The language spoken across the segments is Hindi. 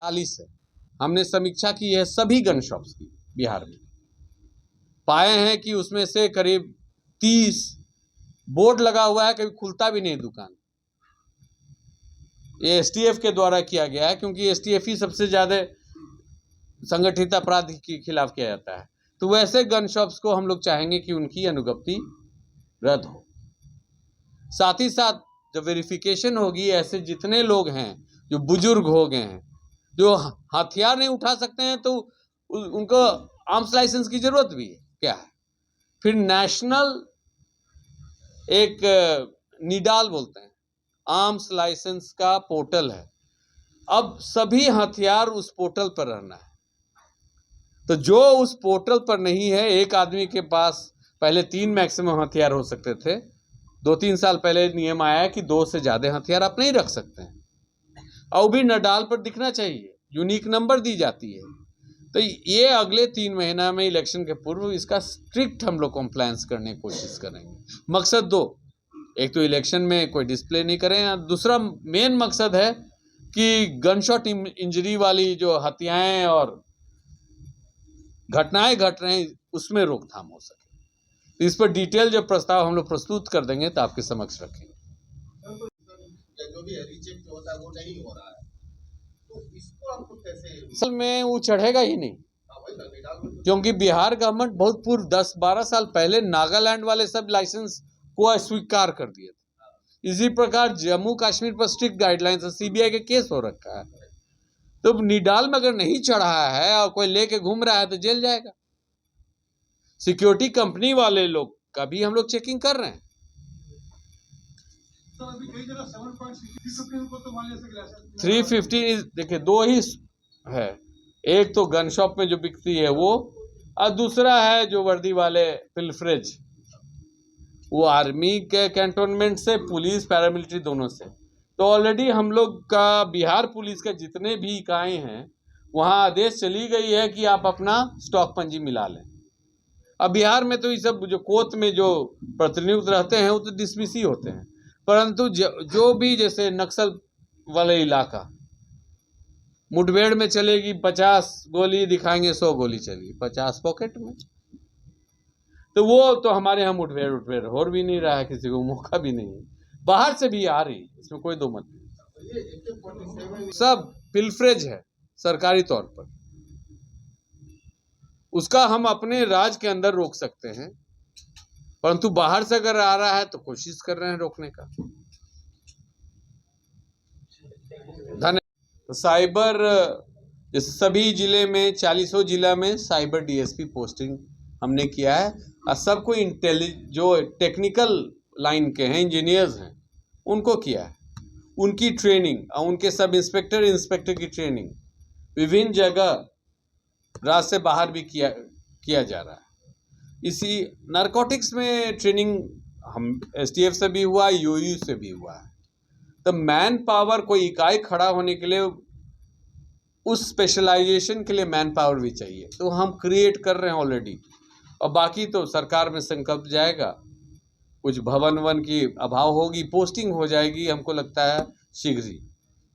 40 है। हमने समीक्षा की है सभी गन शॉप्स की बिहार में, पाए हैं कि उसमें से करीब 30 बोर्ड लगा हुआ है, कभी खुलता भी नहीं दुकान। ये एसटीएफ के द्वारा किया गया है, क्योंकि एसटीएफ ही सबसे ज्यादा संगठित अपराध के खिलाफ किया जाता है। तो वैसे गन शॉप्स को हम लोग चाहेंगे कि उनकी अनुज्ञप्ति रद्द हो। साथ ही साथ जब वेरिफिकेशन होगी, ऐसे जितने लोग हैं जो बुजुर्ग हो गए हैं, जो हथियार नहीं उठा सकते हैं, तो उनको आर्म्स लाइसेंस की जरूरत भी है क्या है। फिर नेशनल एक निडाल बोलते हैं, आर्म्स लाइसेंस का पोर्टल है। अब सभी हथियार उस पोर्टल पर रहना है। तो जो उस पोर्टल पर नहीं है, एक आदमी के पास पहले 3 मैक्सिमम हथियार हो सकते थे, 2-3 साल पहले नियम आया कि 2 से ज्यादा हथियार आप नहीं रख सकते हैं, और भी नडाल पर दिखना चाहिए, यूनिक नंबर दी जाती है। तो ये अगले 3 महीना में इलेक्शन के पूर्व इसका स्ट्रिक्ट हम लोग कॉम्प्लायंस करने की कोशिश करेंगे। मकसद 2, एक तो इलेक्शन में कोई डिस्प्ले नहीं करें, दूसरा मेन मकसद है कि गन शॉट इंजरी वाली जो हत्याएं और घटनाएं घट रहे हैं, उसमें रोकथाम हो सके। तो इस पर डिटेल जब प्रस्ताव हम लोग प्रस्तुत कर देंगे तो आपके समक्ष रखेंगे। जो भी रीचेक जो होता है वो नहीं हो रहा है, तो इसको आपको कैसे? असल में वो चढ़ेगा ही नहीं, क्योंकि बिहार गवर्नमेंट बहुत पूर्व 10-12 साल पहले नागालैंड वाले सब लाइसेंस को अस्वीकार कर दिए थे। इसी प्रकार जम्मू कश्मीर पर स्ट्रिक्ट गाइडलाइंस है, सीबीआई के केस हो रखा है। तो निडाल में अगर नहीं चढ़ा है और कोई लेके घूम रहा है तो जेल जाएगा। सिक्योरिटी कंपनी वाले लोग का भी हम लोग चेकिंग कर रहे हैं। तो अभी कई जगह 7.315 को तो मान लिया 315 देखिए 2 ही है, एक तो गन शॉप में जो बिकती है वो, और दूसरा है जो वर्दी वाले पिलफ्रेज, वो आर्मी के कैंटोनमेंट से, पुलिस पैरामिलिट्री दोनों से। तो ऑलरेडी हम लोग का बिहार पुलिस के जितने भी इकाई हैं वहाँ आदेश चली गई है कि आप अपना स्टॉक पंजी मिला लें। अब बिहार में तो ये सब जो कोर्ट में जो प्रतिनियुक्त रहते हैं वो तो डिसमिस ही होते हैं, परंतु जो भी जैसे नक्सल वाले इलाका, मुठभेड़ में चलेगी 50 गोली दिखाएंगे, 100 गोली चलेगी, 50 पॉकेट में। तो वो तो हमारे यहाँ मुठभेड़ हो भी नहीं रहा है, किसी को मौका भी नहीं है, बाहर से भी आ रही, इसमें कोई दो मत नहीं। सब पिलफ्रेज है सरकारी तौर पर, उसका हम अपने राज्य के अंदर रोक सकते हैं, परंतु बाहर से अगर आ रहा है तो कोशिश कर रहे हैं रोकने का। धन्यवाद। तो साइबर जैसे सभी जिले में 40 जिला में साइबर डीएसपी पोस्टिंग हमने किया है, और सबको जो टेक्निकल लाइन के हैं, इंजीनियर्स हैं, उनको किया है। उनकी ट्रेनिंग और उनके सब इंस्पेक्टर की ट्रेनिंग विभिन्न जगह राज्य से बाहर भी किया जा रहा है। इसी नारकोटिक्स में ट्रेनिंग हम एसटीएफ से भी हुआ, यूयू से भी हुआ है। तो मैन पावर, कोई इकाई खड़ा होने के लिए उस स्पेशलाइजेशन के लिए मैन पावर भी चाहिए, तो हम क्रिएट कर रहे हैं ऑलरेडी। और बाकी तो सरकार में संकल्प जाएगा, कुछ भवन वन की अभाव होगी, पोस्टिंग हो जाएगी, हमको लगता है शीघ्र ही,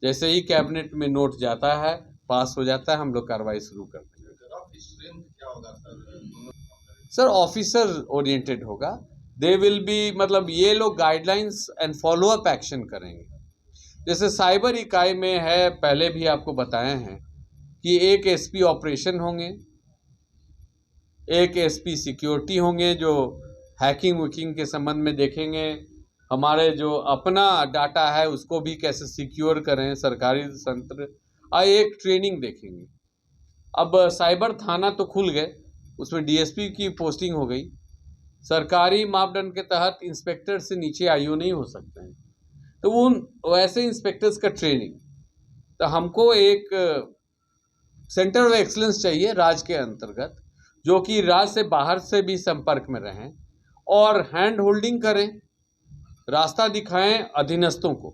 जैसे ही कैबिनेट में नोट जाता है, पास हो जाता है, हम लोग कार्रवाई शुरू कर देंगे। सर ऑफिसर ओरिएंटेड होगा, दे विल बी, मतलब ये लोग guidelines and follow up action करेंगे। जैसे साइबर इकाई में है, पहले भी आपको बताए हैं कि एक एसपी ऑपरेशन होंगे, एक एसपी सिक्योरिटी होंगे जो हैकिंग वैकिंग के संबंध में देखेंगे, हमारे जो अपना डाटा है उसको भी कैसे सिक्योर करें सरकारी तंत्र, और एक ट्रेनिंग देखेंगे। अब साइबर थाना तो खुल गए, उसमें डीएसपी की पोस्टिंग हो गई, सरकारी मापदंड के तहत इंस्पेक्टर से नीचे आईओ नहीं हो सकते हैं, तो उन वैसे इंस्पेक्टर्स का ट्रेनिंग। तो हमको एक सेंटर ऑफ एक्सीलेंस चाहिए राज्य के अंतर्गत, जो कि राज्य से बाहर से भी संपर्क में रहें और हैंड होल्डिंग करें, रास्ता दिखाएं अधीनस्थों को।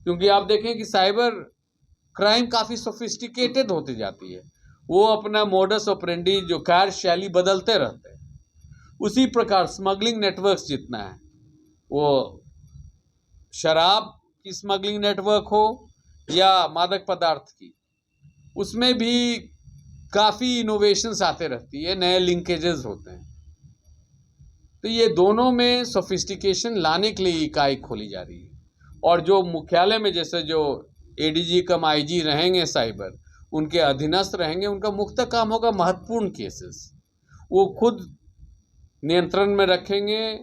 क्योंकि आप देखें कि साइबर क्राइम काफ़ी सोफिस्टिकेटेड होती जाती है, वो अपना मोडस ऑपरेंडी जो कार्यशैली बदलते रहते हैं। उसी प्रकार स्मगलिंग नेटवर्क्स जितना है, वो शराब की स्मगलिंग नेटवर्क हो या मादक पदार्थ की, उसमें भी काफ़ी इनोवेशंस आते रहती है, नए लिंकेजेस होते हैं। तो ये दोनों में सोफिस्टिकेशन लाने के लिए इकाई खोली जा रही है। और जो मुख्यालय में जैसे जो एडीजी कम आईजी रहेंगे साइबर, उनके अधीनस्थ रहेंगे, उनका मुख्य काम होगा महत्वपूर्ण केसेस, वो खुद नियंत्रण में रखेंगे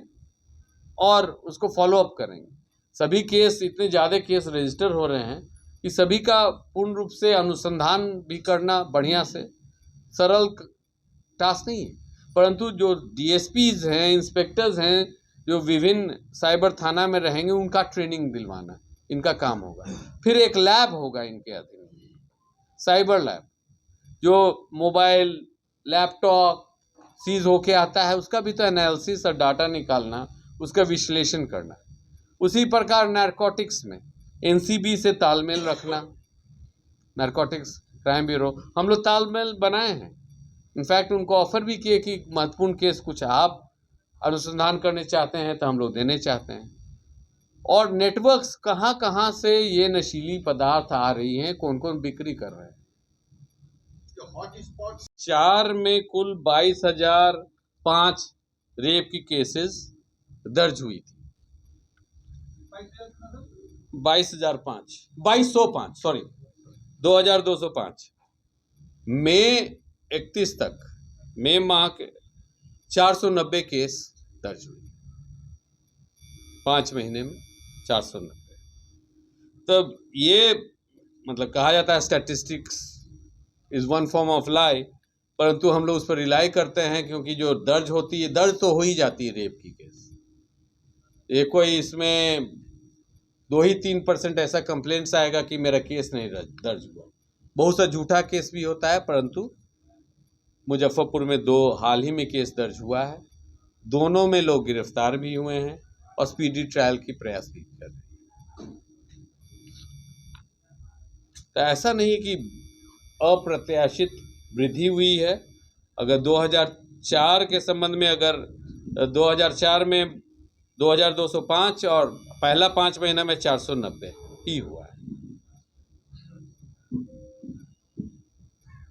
और उसको फॉलो अप करेंगे। सभी केस, इतने ज़्यादा केस रजिस्टर हो रहे हैं कि सभी का पूर्ण रूप से अनुसंधान भी करना बढ़िया से सरल टास्क नहीं है, परंतु जो डीएसपीज हैं, इंस्पेक्टर्स हैं, जो विभिन्न साइबर थाना में रहेंगे, उनका ट्रेनिंग दिलवाना इनका काम होगा। फिर एक लैब होगा इनके अधीन, साइबर लैब, जो मोबाइल लैपटॉप सीज होके आता है उसका भी तो एनालिसिस और डाटा निकालना, उसका विश्लेषण करना। उसी प्रकार नारकोटिक्स में एनसीबी से तालमेल रखना, नारकोटिक्स क्राइम ब्यूरो, हम लोग तालमेल बनाए हैं। इनफैक्ट उनको ऑफर भी किए कि महत्वपूर्ण केस कुछ आप अनुसंधान करने चाहते हैं तो हम लोग देने चाहते हैं। और नेटवर्क्स कहाँ कहाँ से ये नशीली पदार्थ आ रही हैं, कौन कौन बिक्री कर रहे हैं। हॉट स्पॉट्स 4 में कुल 22,005 रेप की केसेस दर्ज हुई थी। 22,205 सॉरी 2205 मई 31 तक, मई माह के 490 केस दर्ज हुए, 5 महीने में 490। तब ये मतलब कहा जाता है statistics is one form of lie, परंतु हम लोग उस पर रिलाई करते हैं क्योंकि जो दर्ज होती है, दर्ज तो हो ही जाती है रेप की केस। ये कोई इसमें 2-3% ऐसा कंप्लेंट्स आएगा कि मेरा केस नहीं दर्ज हुआ। बहुत सा झूठा केस भी होता है, परंतु मुजफ्फरपुर में 2 हाल ही में केस दर्ज हुआ है, दोनों में लोग गिरफ्तार भी हुए हैं और स्पीडी ट्रायल की प्रयास भी कर रहे हैं। तो ऐसा नहीं कि अप्रत्याशित वृद्धि हुई है। अगर 2004 के संबंध में, अगर 2004 में 2205 और पहला 5 महीना में 490 ही हुआ है।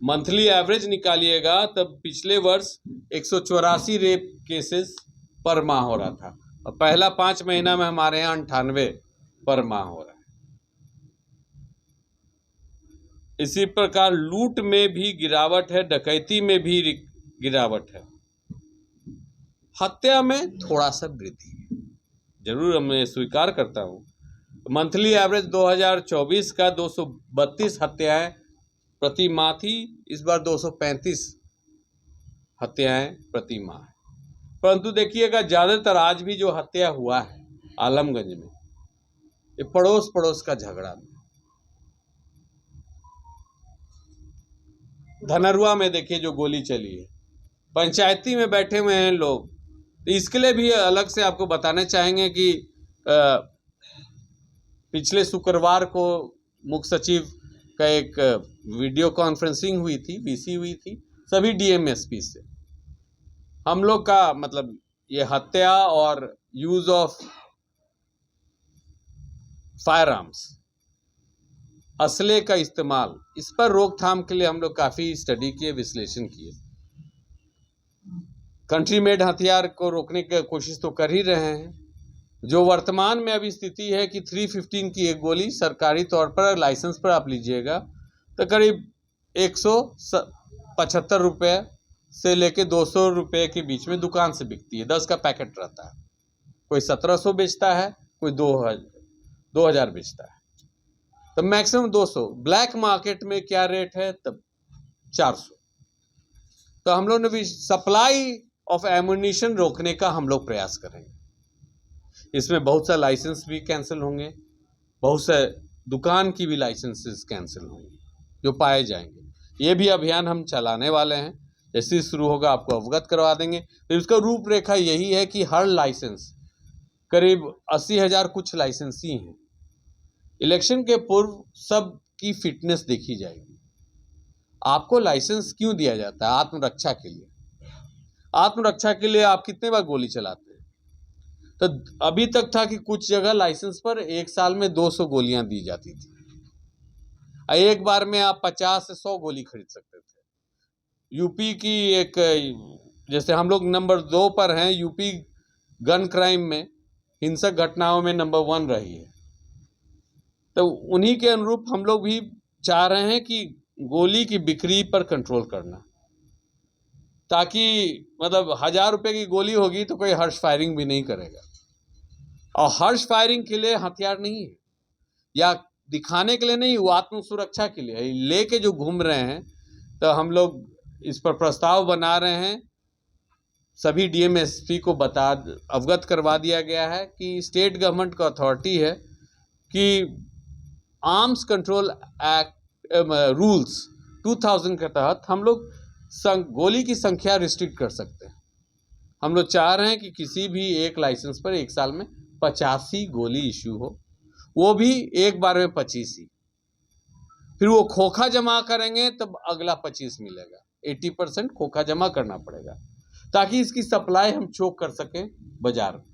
मंथली एवरेज निकालिएगा तब पिछले वर्ष 184 रेप केसेस पर माह हो रहा था और पहला 5 महीना में हमारे यहाँ 98 पर माह हो रहा है। इसी प्रकार लूट में भी गिरावट है, डकैती में भी गिरावट है, हत्या में थोड़ा सा वृद्धि है, जरूर मैं स्वीकार करता हूँ। मंथली एवरेज 2024 का 232 हत्याएं प्रति माह थी, इस बार 235 हत्याएं प्रति माह है। परंतु देखिएगा ज़्यादातर आज भी जो हत्या हुआ है आलमगंज में, ये पड़ोस पड़ोस का झगड़ा में। धनरुआ में देखिए जो गोली चली है, पंचायती में बैठे हुए हैं लोग। तो इसके लिए भी अलग से आपको बताना चाहेंगे कि पिछले शुक्रवार को मुख्य सचिव का एक वीडियो कॉन्फ्रेंसिंग हुई थी, वीसी हुई थी सभी डीएमएसपी से। हम लोग का मतलब ये हत्या और यूज ऑफ फायर आर्म्स, असले का इस्तेमाल, इस पर रोकथाम के लिए हम लोग काफ़ी स्टडी किए, विश्लेषण किए। कंट्री मेड हथियार को रोकने की कोशिश तो कर ही रहे हैं। जो वर्तमान में अभी स्थिति है कि 315 की एक गोली सरकारी तौर पर लाइसेंस पर आप लीजिएगा तो करीब 175 रुपये से लेके 200 रुपये के बीच में दुकान से बिकती है। 10 का पैकेट रहता है, कोई 1700 बेचता है, कोई 2000 बेचता है, तो मैक्सिमम 200। ब्लैक मार्केट में क्या रेट है तब 400। तो हम लोग ने भी सप्लाई ऑफ एमुनिशन रोकने का हम लोग प्रयास करेंगे। इसमें बहुत सा लाइसेंस भी कैंसिल होंगे, बहुत से दुकान की भी लाइसेंसेस कैंसिल होंगे जो पाए जाएंगे। ये भी अभियान हम चलाने वाले हैं, जैसे ही शुरू होगा आपको अवगत करवा देंगे। तो इसका रूपरेखा यही है कि हर लाइसेंस करीब 80,000 कुछ लाइसेंस ही हैं। इलेक्शन के पूर्व सब की फिटनेस देखी जाएगी। आपको लाइसेंस क्यों दिया जाता है? आत्मरक्षा के लिए। आत्मरक्षा के लिए आप कितने बार गोली चलाते हैं? तो अभी तक था कि कुछ जगह लाइसेंस पर एक साल में 200 गोलियां दी जाती थी। एक बार में आप 50 से 100 गोली खरीद सकते थे। यूपी की एक, जैसे हम लोग नंबर 2 पर हैं यूपी गन क्राइम में, हिंसक घटनाओं में नंबर 1 रही है। तो उन्हीं के अनुरूप हम लोग भी चाह रहे हैं कि गोली की बिक्री पर कंट्रोल करना, ताकि मतलब 1000 रुपए की गोली होगी तो कोई हर्ष फायरिंग भी नहीं करेगा। और हर्ष फायरिंग के लिए हथियार नहीं है, या दिखाने के लिए नहीं, वो आत्म सुरक्षा के लिए है। लेके जो घूम रहे हैं, तो हम लोग इस पर प्रस्ताव बना रहे हैं। सभी डीएमएसपी को अवगत करवा दिया गया है कि स्टेट गवर्नमेंट का अथॉरिटी है कि आर्म्स कंट्रोल एक्ट रूल्स 2000 के तहत हम लोग गोली की संख्या रिस्ट्रिक्ट कर सकते हैं। हम लोग चाह रहे हैं कि किसी भी एक लाइसेंस पर एक साल में 85 गोली इश्यू हो, वो भी एक बार में 25 ही। फिर वो खोखा जमा करेंगे तब अगला 25 मिलेगा। 80% खोखा जमा करना पड़ेगा, ताकि इसकी सप्लाई हम चोक कर सकें बाजार में।